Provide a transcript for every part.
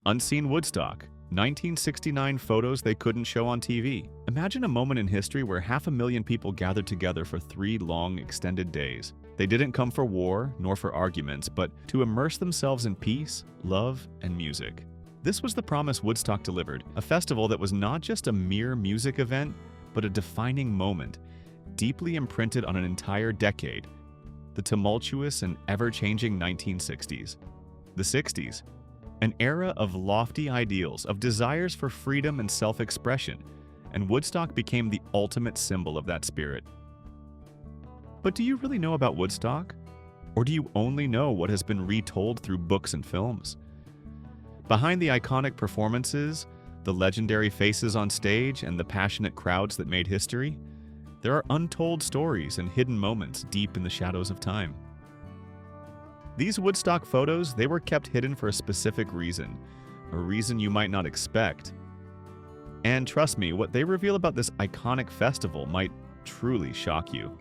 Unseen Woodstock, 1969 photos they couldn't show on TV. Imagine a moment in history where 500,000 people gathered together for 3 long, extended days. They didn't come for war, nor for arguments, but to immerse themselves in peace, love, and music. This was the promise Woodstock delivered, a festival that was not just a mere music event, but a defining moment, deeply imprinted on an entire decade, the tumultuous and ever-changing 1960s. The 60s, an era of lofty ideals, of desires for freedom and self-expression, and Woodstock became the ultimate symbol of that spirit. But do you really know about Woodstock? Or do you only know what has been retold through books and films? Behind the iconic performances, the legendary faces on stage, and the passionate crowds that made history, there are untold stories and hidden moments deep in the shadows of time. These Woodstock photos, they were kept hidden for a specific reason, a reason you might not expect. And trust me, what they reveal about this iconic festival might truly shock you.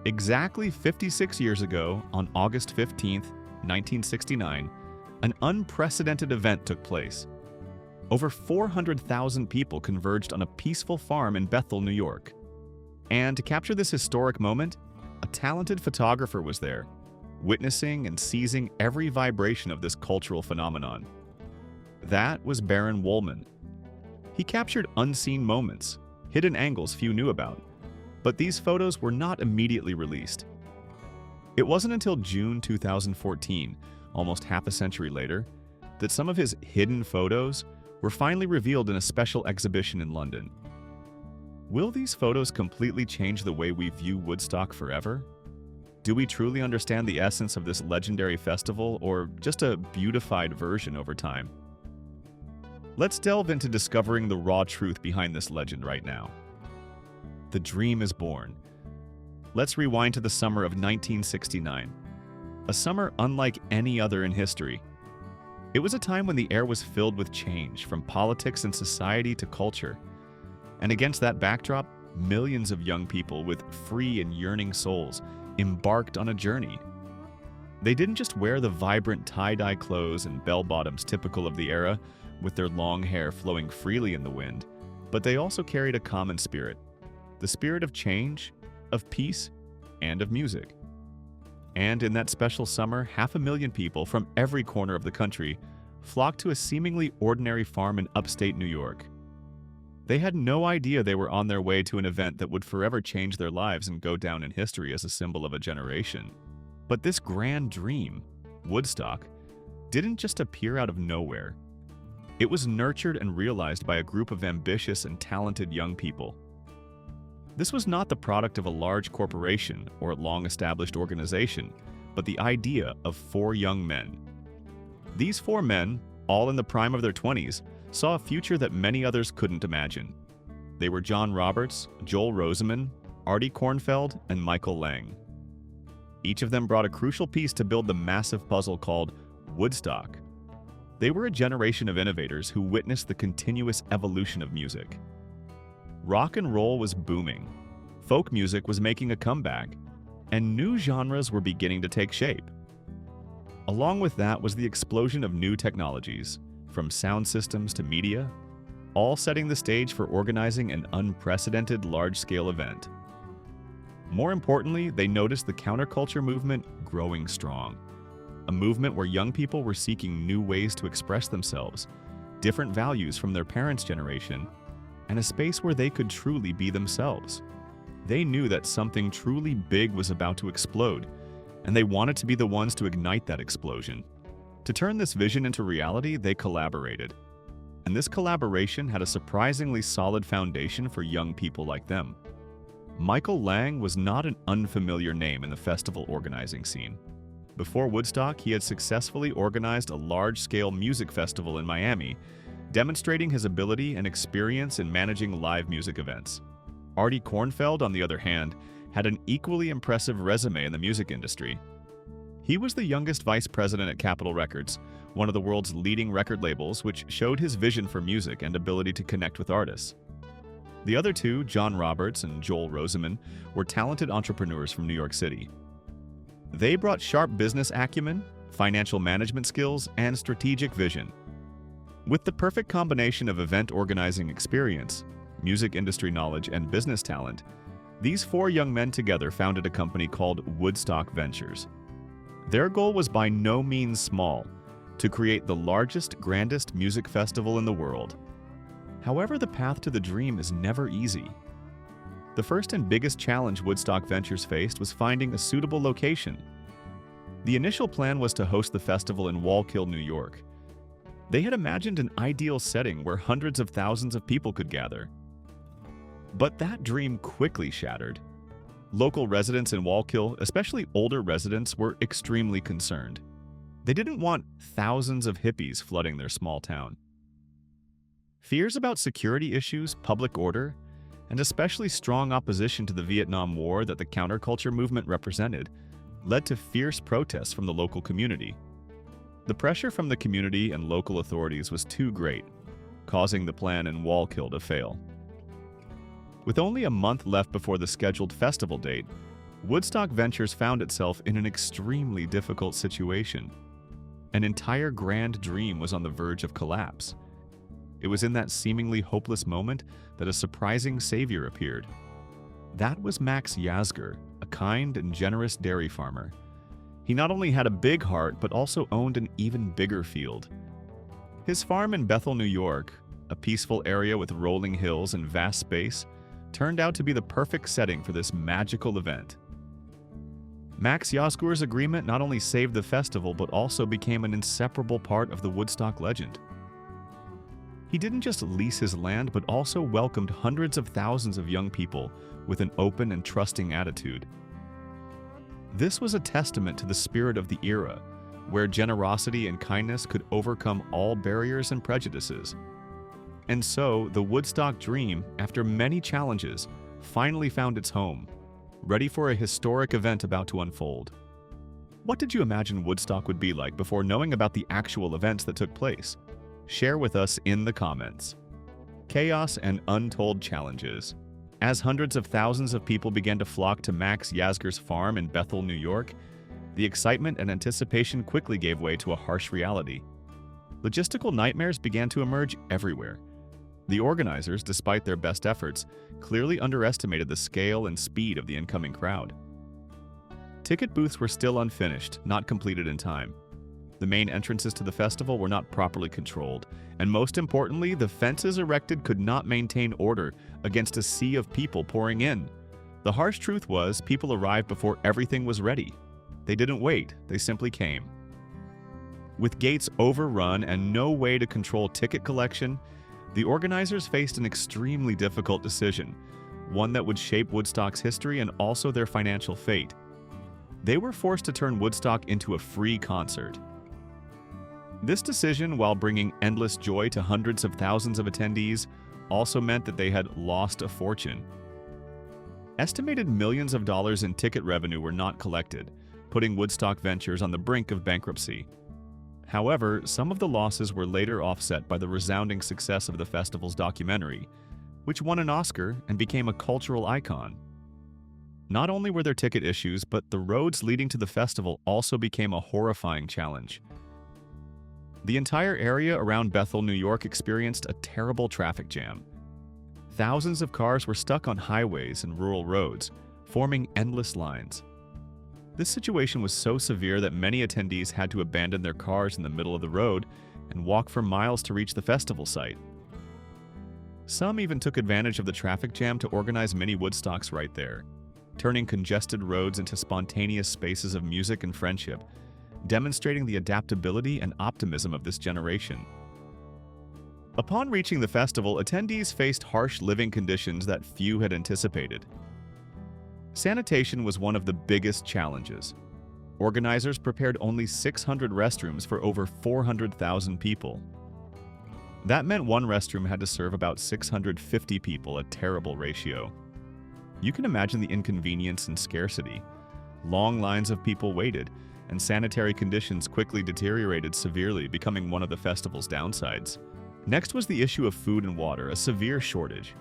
Exactly 56 years ago, on August 15, 1969, an unprecedented event took place. Over 400,000 people converged on a peaceful farm in Bethel, New York. And to capture this historic moment, a talented photographer was there, witnessing and seizing every vibration of this cultural phenomenon. That was Baron Wolman. He captured unseen moments, hidden angles few knew about, but these photos were not immediately released. It wasn't until June 2014, almost half a century later, that some of his hidden photos were finally revealed in a special exhibition in London. Will these photos completely change the way we view Woodstock forever? Do we truly understand the essence of this legendary festival, or just a beautified version over time? Let's delve into discovering the raw truth behind this legend right now. The dream is born. Let's rewind to the summer of 1969. A summer unlike any other in history. It was a time when the air was filled with change, from politics and society to culture. And against that backdrop, millions of young people with free and yearning souls embarked on a journey. They didn't just wear the vibrant tie-dye clothes and bell-bottoms typical of the era, with their long hair flowing freely in the wind, but they also carried a common spirit. The spirit of change, of peace, and of music. And in that special summer, 500,000 people from every corner of the country flocked to a seemingly ordinary farm in upstate New York. They had no idea they were on their way to an event that would forever change their lives and go down in history as a symbol of a generation. But this grand dream, Woodstock, didn't just appear out of nowhere. It was nurtured and realized by a group of ambitious and talented young people. This was not the product of a large corporation or a long-established organization, but the idea of 4 young men. These 4 men, all in the prime of their 20s, saw a future that many others couldn't imagine. They were John Roberts, Joel Roseman, Artie Kornfeld, and Michael Lang. Each of them brought a crucial piece to build the massive puzzle called Woodstock. They were a generation of innovators who witnessed the continuous evolution of music. Rock and roll was booming, folk music was making a comeback, and new genres were beginning to take shape. Along with that was the explosion of new technologies, from sound systems to media, all setting the stage for organizing an unprecedented large-scale event. More importantly, they noticed the counterculture movement growing strong. A movement where young people were seeking new ways to express themselves, different values from their parents' generation, and a space where they could truly be themselves. They knew that something truly big was about to explode, and they wanted to be the ones to ignite that explosion. To turn this vision into reality, they collaborated. And this collaboration had a surprisingly solid foundation for young people like them. Michael Lang was not an unfamiliar name in the festival organizing scene. Before Woodstock, he had successfully organized a large-scale music festival in Miami, demonstrating his ability and experience in managing live music events. Artie Kornfeld, on the other hand, had an equally impressive resume in the music industry. He was the youngest vice president at Capitol Records, one of the world's leading record labels, which showed his vision for music and ability to connect with artists. The other two, John Roberts and Joel Roseman, were talented entrepreneurs from New York City. They brought sharp business acumen, financial management skills, and strategic vision. With the perfect combination of event organizing experience, music industry knowledge, and business talent, these four young men together founded a company called Woodstock Ventures. Their goal was by no means small: to create the largest, grandest music festival in the world. However, the path to the dream is never easy. The first and biggest challenge Woodstock Ventures faced was finding a suitable location. The initial plan was to host the festival in Wallkill, New York. They had imagined an ideal setting where hundreds of thousands of people could gather. But that dream quickly shattered. Local residents in Wallkill, especially older residents, were extremely concerned. They didn't want thousands of hippies flooding their small town. Fears about security issues, public order, and especially strong opposition to the Vietnam War that the counterculture movement represented led to fierce protests from the local community. The pressure from the community and local authorities was too great, causing the plan in Wallkill to fail. With only a month left before the scheduled festival date, Woodstock Ventures found itself in an extremely difficult situation. An entire grand dream was on the verge of collapse. It was in that seemingly hopeless moment that a surprising savior appeared. That was Max Yasgur, a kind and generous dairy farmer. He not only had a big heart, but also owned an even bigger field. His farm in Bethel, New York, a peaceful area with rolling hills and vast space, turned out to be the perfect setting for this magical event. Max Yasgur's agreement not only saved the festival, but also became an inseparable part of the Woodstock legend. He didn't just lease his land, but also welcomed hundreds of thousands of young people with an open and trusting attitude. This was a testament to the spirit of the era, where generosity and kindness could overcome all barriers and prejudices. And so, the Woodstock dream, after many challenges, finally found its home, ready for a historic event about to unfold. What did you imagine Woodstock would be like before knowing about the actual events that took place? Share with us in the comments. Chaos and untold challenges. As hundreds of thousands of people began to flock to Max Yasgur's farm in Bethel, New York, the excitement and anticipation quickly gave way to a harsh reality. Logistical nightmares began to emerge everywhere. The organizers, despite their best efforts, clearly underestimated the scale and speed of the incoming crowd. Ticket booths were still unfinished, not completed in time. The main entrances to the festival were not properly controlled, and most importantly, the fences erected could not maintain order against a sea of people pouring in. The harsh truth was, people arrived before everything was ready. They didn't wait, they simply came. With gates overrun and no way to control ticket collection, the organizers faced an extremely difficult decision, one that would shape Woodstock's history and also their financial fate. They were forced to turn Woodstock into a free concert. This decision, while bringing endless joy to hundreds of thousands of attendees, also meant that they had lost a fortune. Estimated millions of dollars in ticket revenue were not collected, putting Woodstock Ventures on the brink of bankruptcy. However, some of the losses were later offset by the resounding success of the festival's documentary, which won an Oscar and became a cultural icon. Not only were there ticket issues, but the roads leading to the festival also became a horrifying challenge. The entire area around Bethel, New York experienced a terrible traffic jam. Thousands of cars were stuck on highways and rural roads, forming endless lines. This situation was so severe that many attendees had to abandon their cars in the middle of the road and walk for miles to reach the festival site. Some even took advantage of the traffic jam to organize mini Woodstocks right there, turning congested roads into spontaneous spaces of music and friendship, demonstrating the adaptability and optimism of this generation. Upon reaching the festival, attendees faced harsh living conditions that few had anticipated. Sanitation was one of the biggest challenges. Organizers prepared only 600 restrooms for over 400,000 people. That meant one restroom had to serve about 650 people, a terrible ratio. You can imagine the inconvenience and scarcity. Long lines of people waited, and sanitary conditions quickly deteriorated severely, becoming one of the festival's downsides. Next was the issue of food and water, a severe shortage.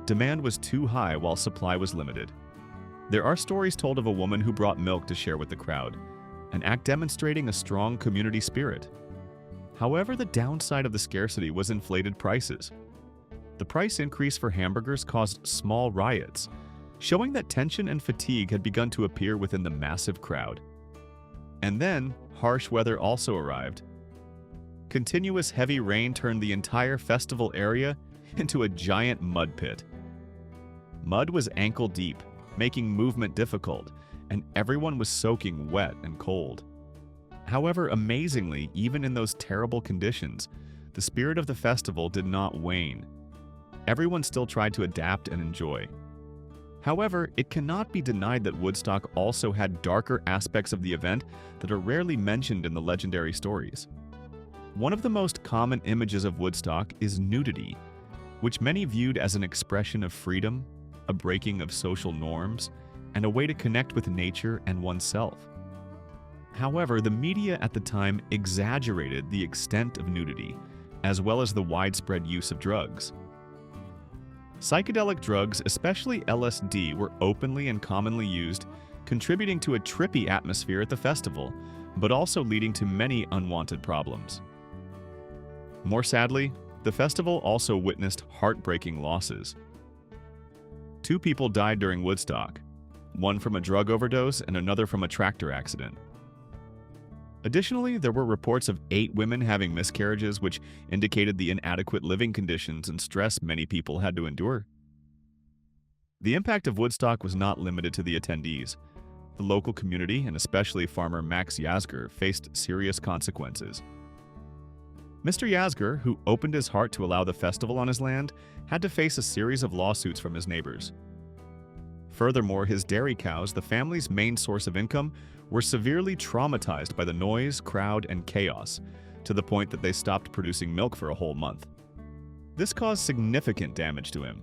Demand was too high while supply was limited. There are stories told of a woman who brought milk to share with the crowd, an act demonstrating a strong community spirit. However, the downside of the scarcity was inflated prices. The price increase for hamburgers caused small riots, showing that tension and fatigue had begun to appear within the massive crowd. And then, harsh weather also arrived. Continuous heavy rain turned the entire festival area into a giant mud pit. Mud was ankle deep, making movement difficult, and everyone was soaking wet and cold. However, amazingly, even in those terrible conditions, the spirit of the festival did not wane. Everyone still tried to adapt and enjoy. However, it cannot be denied that Woodstock also had darker aspects of the event that are rarely mentioned in the legendary stories. One of the most common images of Woodstock is nudity, which many viewed as an expression of freedom, a breaking of social norms, and a way to connect with nature and oneself. However, the media at the time exaggerated the extent of nudity, as well as the widespread use of drugs. Psychedelic drugs, especially LSD, were openly and commonly used, contributing to a trippy atmosphere at the festival, but also leading to many unwanted problems. More sadly, the festival also witnessed heartbreaking losses. 2 people died during Woodstock, one from a drug overdose and another from a tractor accident. Additionally, there were reports of 8 women having miscarriages, which indicated the inadequate living conditions and stress many people had to endure. The impact of Woodstock was not limited to the attendees. The local community, and especially farmer Max Yasgur, faced serious consequences. Mr. Yasgur, who opened his heart to allow the festival on his land, had to face a series of lawsuits from his neighbors. Furthermore, his dairy cows, the family's main source of income, were severely traumatized by the noise, crowd, and chaos, to the point that they stopped producing milk for a whole month. This caused significant damage to him.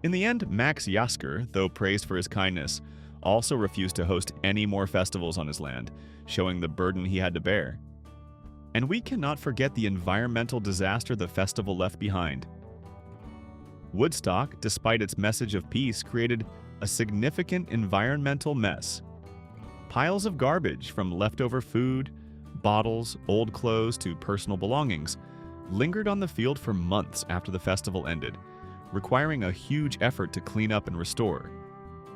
In the end, Max Yasgur, though praised for his kindness, also refused to host any more festivals on his land, showing the burden he had to bear. And we cannot forget the environmental disaster the festival left behind. Woodstock, despite its message of peace, created a significant environmental mess. Piles of garbage, from leftover food, bottles, old clothes to personal belongings, lingered on the field for months after the festival ended, requiring a huge effort to clean up and restore.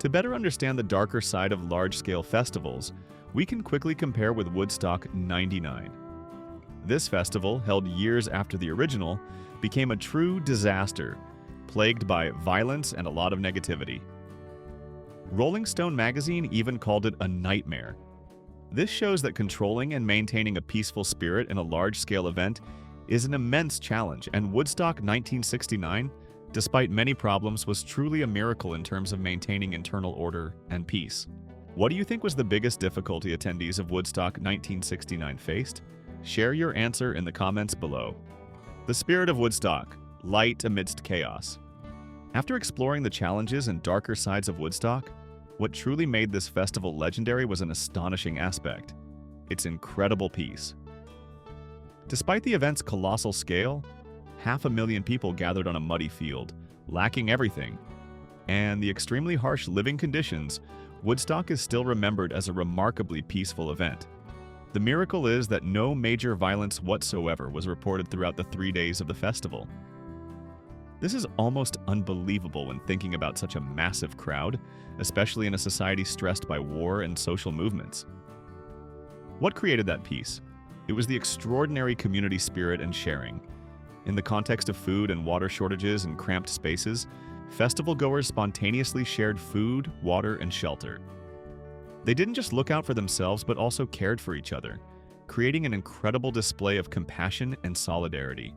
To better understand the darker side of large-scale festivals, we can quickly compare with Woodstock '99. This festival, held years after the original, became a true disaster, plagued by violence and a lot of negativity. Rolling Stone magazine even called it a nightmare. This shows that controlling and maintaining a peaceful spirit in a large-scale event is an immense challenge, and Woodstock 1969, despite many problems, was truly a miracle in terms of maintaining internal order and peace. What do you think was the biggest difficulty attendees of Woodstock 1969 faced? Share your answer in the comments below. The spirit of Woodstock, light amidst chaos. After exploring the challenges and darker sides of Woodstock, what truly made this festival legendary was an astonishing aspect: its incredible peace. Despite the event's colossal scale, 500,000 people gathered on a muddy field, lacking everything, and the extremely harsh living conditions, Woodstock is still remembered as a remarkably peaceful event. The miracle is that no major violence whatsoever was reported throughout the 3 days of the festival. This is almost unbelievable when thinking about such a massive crowd, especially in a society stressed by war and social movements. What created that peace? It was the extraordinary community spirit and sharing. In the context of food and water shortages and cramped spaces, festival goers spontaneously shared food, water, and shelter. They didn't just look out for themselves, but also cared for each other, creating an incredible display of compassion and solidarity.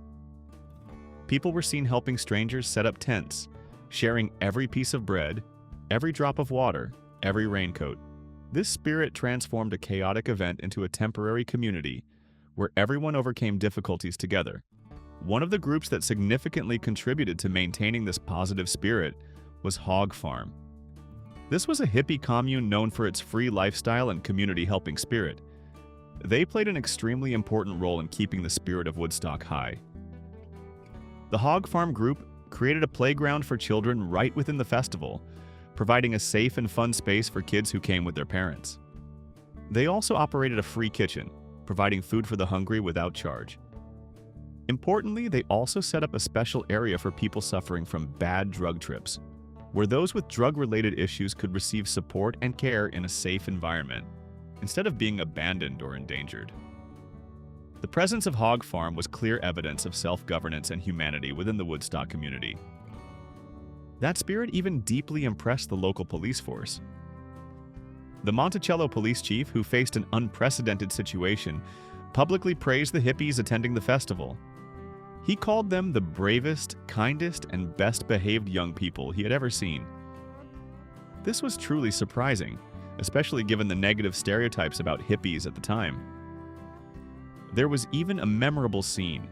People were seen helping strangers set up tents, sharing every piece of bread, every drop of water, every raincoat. This spirit transformed a chaotic event into a temporary community where everyone overcame difficulties together. One of the groups that significantly contributed to maintaining this positive spirit was Hog Farm. This was a hippie commune known for its free lifestyle and community helping spirit. They played an extremely important role in keeping the spirit of Woodstock high. The Hog Farm group created a playground for children right within the festival, providing a safe and fun space for kids who came with their parents. They also operated a free kitchen, providing food for the hungry without charge. Importantly, they also set up a special area for people suffering from bad drug trips, where those with drug-related issues could receive support and care in a safe environment, instead of being abandoned or endangered. The presence of Hog Farm was clear evidence of self-governance and humanity within the Woodstock community. That spirit even deeply impressed the local police force. The Monticello police chief, who faced an unprecedented situation, publicly praised the hippies attending the festival. He called them the bravest, kindest, and best-behaved young people he had ever seen. This was truly surprising, especially given the negative stereotypes about hippies at the time. There was even a memorable scene.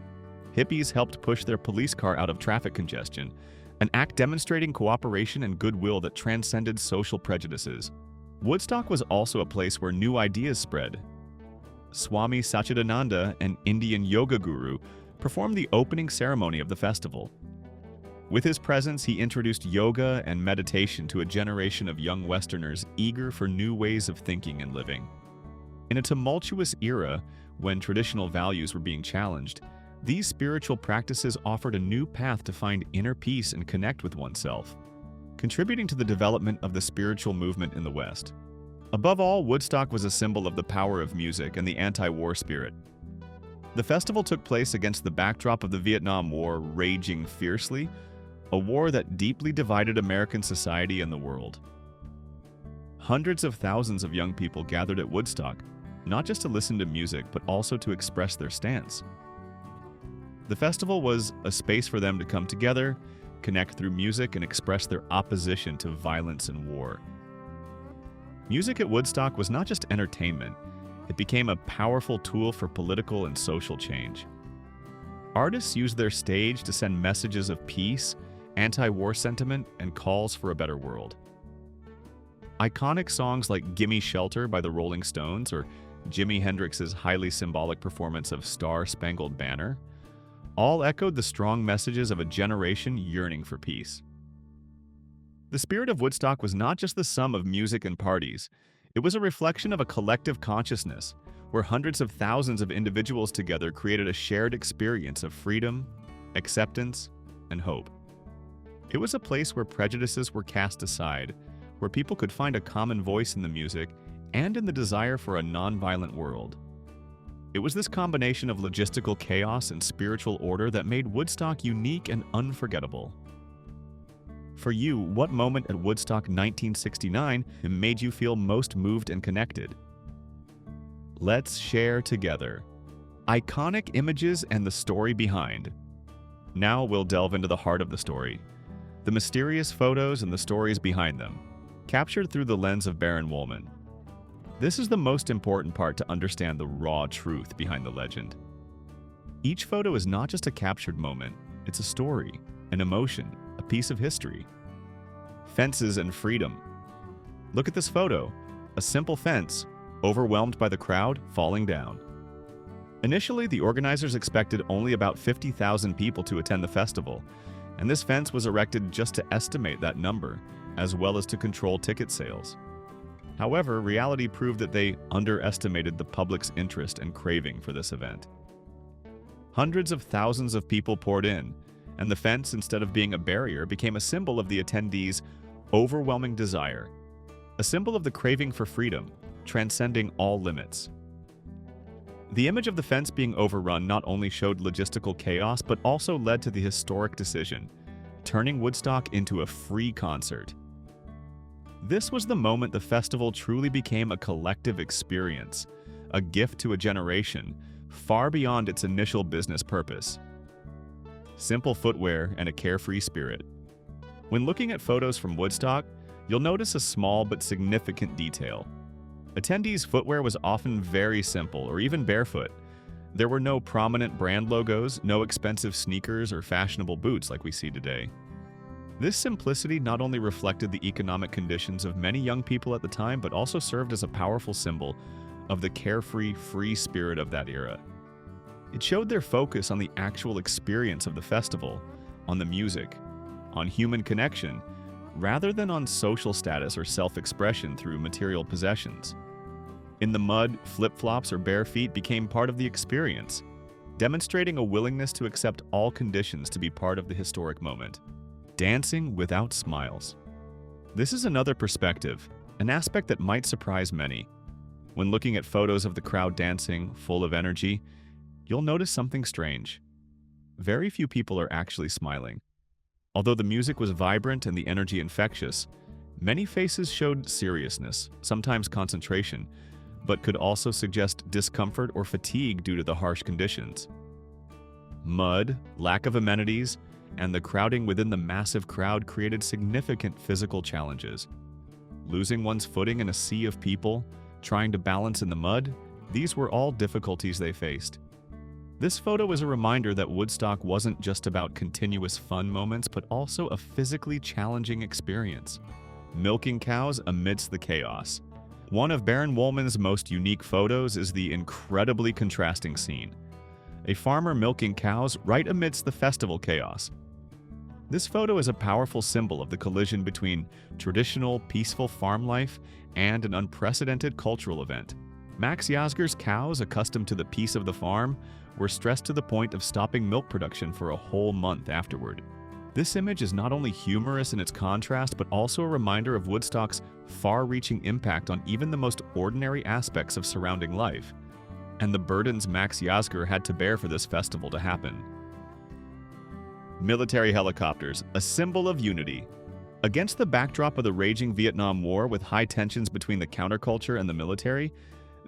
Hippies helped push their police car out of traffic congestion, an act demonstrating cooperation and goodwill that transcended social prejudices. Woodstock was also a place where new ideas spread. Swami Satchidananda, an Indian yoga guru, performed the opening ceremony of the festival. With his presence, he introduced yoga and meditation to a generation of young Westerners eager for new ways of thinking and living. In a tumultuous era, when traditional values were being challenged, these spiritual practices offered a new path to find inner peace and connect with oneself, contributing to the development of the spiritual movement in the West. Above all, Woodstock was a symbol of the power of music and the anti-war spirit. The festival took place against the backdrop of the Vietnam War raging fiercely, a war that deeply divided American society and the world. Hundreds of thousands of young people gathered at Woodstock, not just to listen to music, but also to express their stance. The festival was a space for them to come together, connect through music, and express their opposition to violence and war. Music at Woodstock was not just entertainment, it became a powerful tool for political and social change. Artists used their stage to send messages of peace, anti-war sentiment, and calls for a better world. Iconic songs like Gimme Shelter by the Rolling Stones or Jimi Hendrix's highly symbolic performance of Star-Spangled Banner all echoed the strong messages of a generation yearning for peace. The spirit of Woodstock was not just the sum of music and parties. It was a reflection of a collective consciousness, where hundreds of thousands of individuals together created a shared experience of freedom, acceptance, and hope. It was a place where prejudices were cast aside, where people could find a common voice in the music and in the desire for a nonviolent world. It was this combination of logistical chaos and spiritual order that made Woodstock unique and unforgettable. For you, what moment at Woodstock 1969 made you feel most moved and connected? Let's share together. Iconic images and the story behind. Now we'll delve into the heart of the story. The mysterious photos and the stories behind them, captured through the lens of Baron Wolman. This is the most important part to understand the raw truth behind the legend. Each photo is not just a captured moment, it's a story, an emotion, a piece of history. Fences and freedom. Look at this photo, a simple fence, overwhelmed by the crowd, falling down. Initially, the organizers expected only about 50,000 people to attend the festival, and this fence was erected just to estimate that number, as well as to control ticket sales. However, reality proved that they underestimated the public's interest and craving for this event. Hundreds of thousands of people poured in, and the fence, instead of being a barrier, became a symbol of the attendees' overwhelming desire, a symbol of the craving for freedom, transcending all limits. The image of the fence being overrun not only showed logistical chaos, but also led to the historic decision, turning Woodstock into a free concert. This was the moment the festival truly became a collective experience, a gift to a generation, far beyond its initial business purpose. Simple footwear and a carefree spirit. When looking at photos from Woodstock, you'll notice a small but significant detail. Attendees' footwear was often very simple or even barefoot. There were no prominent brand logos, no expensive sneakers or fashionable boots like we see today. This simplicity not only reflected the economic conditions of many young people at the time, but also served as a powerful symbol of the carefree, free spirit of that era. It showed their focus on the actual experience of the festival, on the music, on human connection, rather than on social status or self-expression through material possessions. In the mud, flip-flops or bare feet became part of the experience, demonstrating a willingness to accept all conditions to be part of the historic moment. Dancing without smiles. This is another perspective, an aspect that might surprise many. When looking at photos of the crowd dancing, full of energy, you'll notice something strange. Very few people are actually smiling. Although the music was vibrant and the energy infectious, many faces showed seriousness, sometimes concentration, but could also suggest discomfort or fatigue due to the harsh conditions. Mud, lack of amenities, and the crowding within the massive crowd created significant physical challenges. Losing one's footing in a sea of people, trying to balance in the mud, these were all difficulties they faced. This photo is a reminder that Woodstock wasn't just about continuous fun moments, but also a physically challenging experience. Milking cows amidst the chaos. One of Baron Wolman's most unique photos is the incredibly contrasting scene. A farmer milking cows right amidst the festival chaos. This photo is a powerful symbol of the collision between traditional, peaceful farm life and an unprecedented cultural event. Max Yasgur's cows, accustomed to the peace of the farm, were stressed to the point of stopping milk production for a whole month afterward. This image is not only humorous in its contrast, but also a reminder of Woodstock's far-reaching impact on even the most ordinary aspects of surrounding life, and the burdens Max Yasgur had to bear for this festival to happen. Military helicopters, a symbol of unity. Against the backdrop of the raging Vietnam War with high tensions between the counterculture and the military,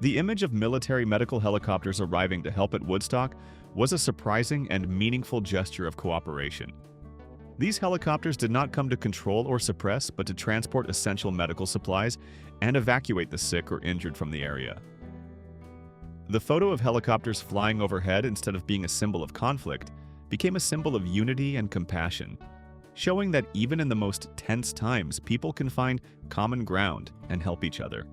the image of military medical helicopters arriving to help at Woodstock was a surprising and meaningful gesture of cooperation. These helicopters did not come to control or suppress, but to transport essential medical supplies and evacuate the sick or injured from the area. The photo of helicopters flying overhead instead of being a symbol of conflict became a symbol of unity and compassion, showing that even in the most tense times, people can find common ground and help each other.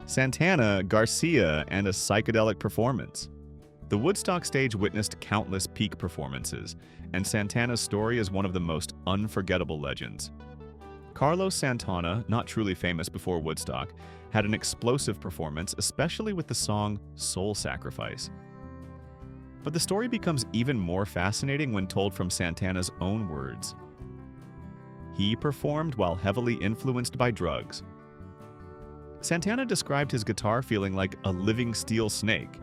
Santana, Garcia, and a psychedelic performance. The Woodstock stage witnessed countless peak performances, and Santana's story is one of the most unforgettable legends. Carlos Santana, not truly famous before Woodstock, had an explosive performance, especially with the song Soul Sacrifice. But the story becomes even more fascinating when told from Santana's own words. He performed while heavily influenced by drugs. Santana described his guitar feeling like a living steel snake,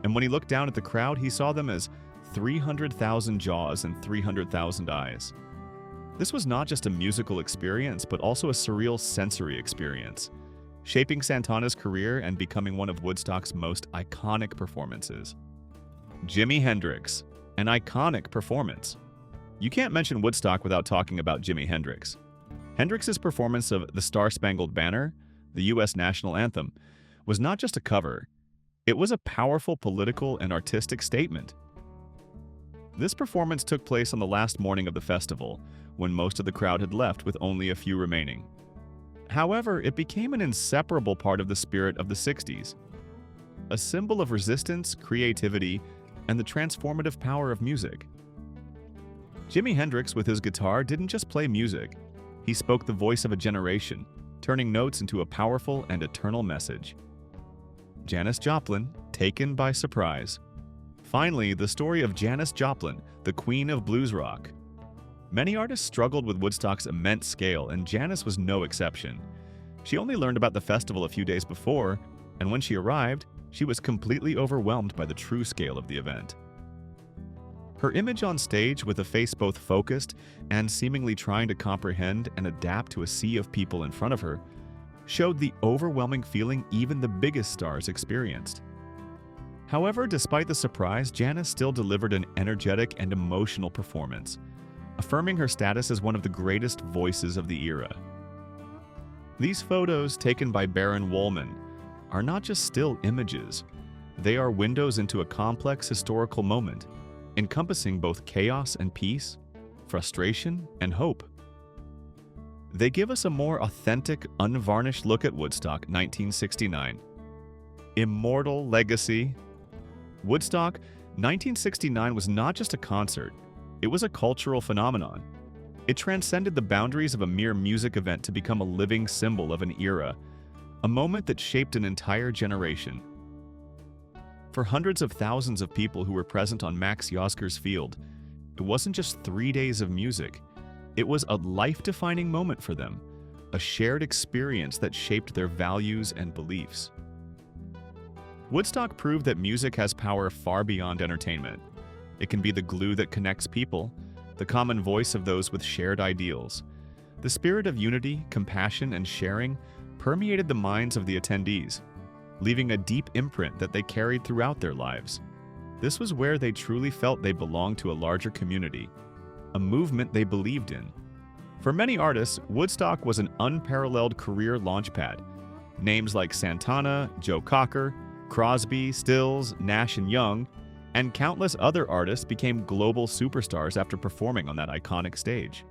and when he looked down at the crowd, he saw them as 300,000 jaws and 300,000 eyes. This was not just a musical experience, but also a surreal sensory experience, shaping Santana's career and becoming one of Woodstock's most iconic performances. Jimi Hendrix, an iconic performance. You can't mention Woodstock without talking about Jimi Hendrix. Hendrix's performance of The Star-Spangled Banner, the U.S. national anthem, was not just a cover. It was a powerful political and artistic statement. This performance took place on the last morning of the festival, when most of the crowd had left with only a few remaining. However, it became an inseparable part of the spirit of the 60s, a symbol of resistance, creativity, and the transformative power of music. Jimi Hendrix, with his guitar, didn't just play music. He spoke the voice of a generation, turning notes into a powerful and eternal message. Janis Joplin, taken by surprise. Finally, the story of Janis Joplin, the queen of blues rock. Many artists struggled with Woodstock's immense scale, and Janis was no exception. She only learned about the festival a few days before, and when she arrived, she was completely overwhelmed by the true scale of the event. Her image on stage, with a face both focused and seemingly trying to comprehend and adapt to a sea of people in front of her, showed the overwhelming feeling even the biggest stars experienced. However, despite the surprise, Janis still delivered an energetic and emotional performance, affirming her status as one of the greatest voices of the era. These photos, taken by Baron Wolman, are not just still images. They are windows into a complex historical moment, encompassing both chaos and peace, frustration and hope. They give us a more authentic, unvarnished look at Woodstock 1969. Immortal legacy. Woodstock 1969 was not just a concert, it was a cultural phenomenon. It transcended the boundaries of a mere music event to become a living symbol of an era, a moment that shaped an entire generation. For hundreds of thousands of people who were present on Max Yozger's field, it wasn't just 3 days of music. It was a life-defining moment for them, a shared experience that shaped their values and beliefs. Woodstock proved that music has power far beyond entertainment. It can be the glue that connects people, the common voice of those with shared ideals. The spirit of unity, compassion, and sharing permeated the minds of the attendees, leaving a deep imprint that they carried throughout their lives. This was where they truly felt they belonged to a larger community, a movement they believed in. For many artists, Woodstock was an unparalleled career launchpad. Names like Santana, Joe Cocker, Crosby, Stills, Nash & Young, and countless other artists became global superstars after performing on that iconic stage.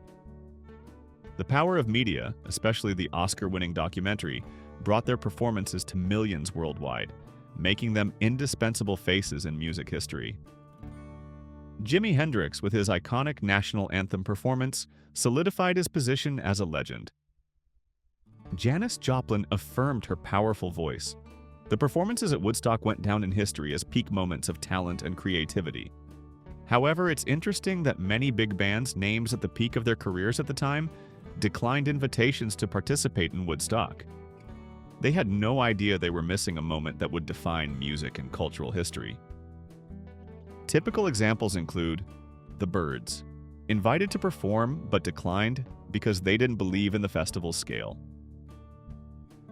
The power of media, especially the Oscar-winning documentary, brought their performances to millions worldwide, making them indispensable faces in music history. Jimi Hendrix, with his iconic national anthem performance, solidified his position as a legend. Janis Joplin affirmed her powerful voice. The performances at Woodstock went down in history as peak moments of talent and creativity. However, it's interesting that many big bands' names at the peak of their careers at the time declined invitations to participate in Woodstock. They had no idea they were missing a moment that would define music and cultural history. Typical examples include the Byrds, invited to perform but declined because they didn't believe in the festival's scale.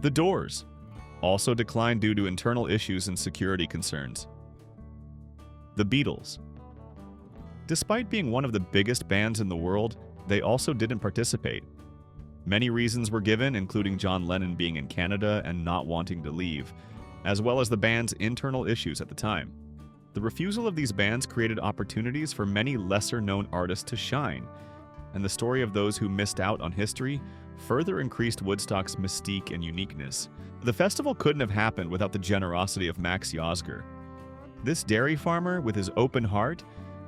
The Doors, also declined due to internal issues and security concerns. The Beatles. Despite being one of the biggest bands in the world, they also didn't participate. Many reasons were given, including John Lennon being in Canada and not wanting to leave, as well as the band's internal issues at the time. The refusal of these bands created opportunities for many lesser-known artists to shine, and the story of those who missed out on history further increased Woodstock's mystique and uniqueness. The festival couldn't have happened without the generosity of Max Yozger. This dairy farmer, with his open heart,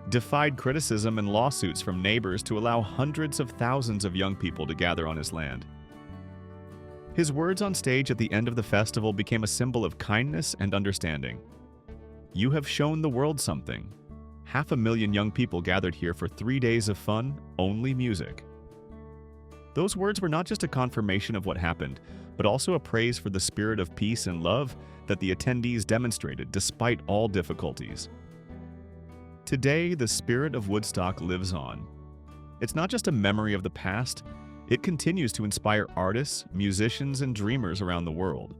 defied criticism and lawsuits from neighbors to allow hundreds of thousands of young people to gather on his land. His words on stage at the end of the festival became a symbol of kindness and understanding. "You have shown the world something." 500,000 young people gathered here for 3 days of fun, only music. Those words were not just a confirmation of what happened, but also a praise for the spirit of peace and love that the attendees demonstrated despite all difficulties. Today, the spirit of Woodstock lives on. It's not just a memory of the past, it continues to inspire artists, musicians, and dreamers around the world.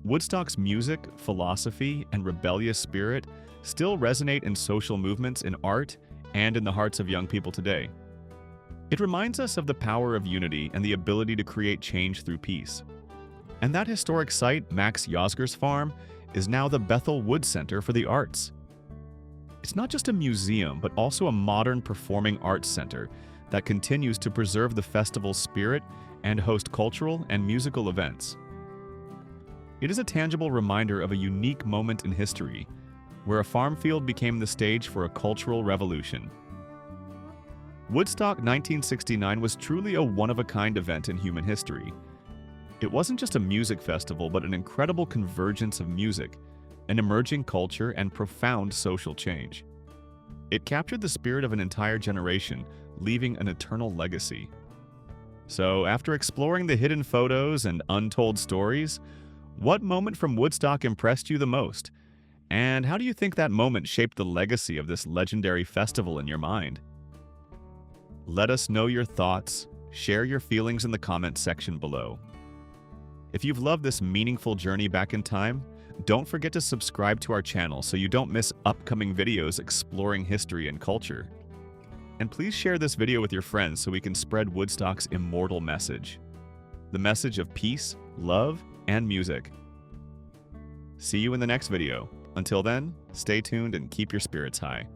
Woodstock's music, philosophy, and rebellious spirit still resonate in social movements, in art, and in the hearts of young people today. It reminds us of the power of unity and the ability to create change through peace. And that historic site, Max Yozger's farm, is now the Bethel Wood Center for the Arts. It's not just a museum, but also a modern performing arts center that continues to preserve the festival's spirit and host cultural and musical events. It is a tangible reminder of a unique moment in history, where a farm field became the stage for a cultural revolution. Woodstock 1969 was truly a one-of-a-kind event in human history. It wasn't just a music festival, but an incredible convergence of music, an emerging culture, and profound social change. It captured the spirit of an entire generation, leaving an eternal legacy. So, after exploring the hidden photos and untold stories, what moment from Woodstock impressed you the most? And how do you think that moment shaped the legacy of this legendary festival in your mind? Let us know your thoughts. Share your feelings in the comments section below. If you've loved this meaningful journey back in time, don't forget to subscribe to our channel so you don't miss upcoming videos exploring history and culture. And please share this video with your friends so we can spread Woodstock's immortal message. The message of peace, love, and music. See you in the next video. Until then, stay tuned and keep your spirits high.